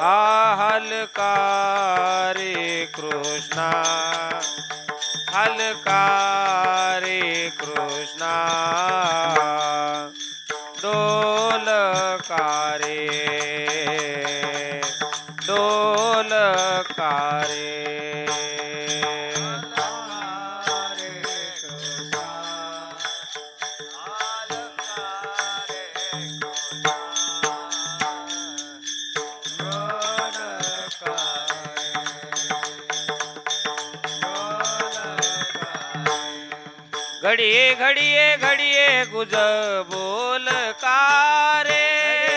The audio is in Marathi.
हा हलका रे कृष्णा, हलका रे कृष्णा, डोलका रे, डोलका रे. घडिये घडिये घडिये गुज बोल का रे.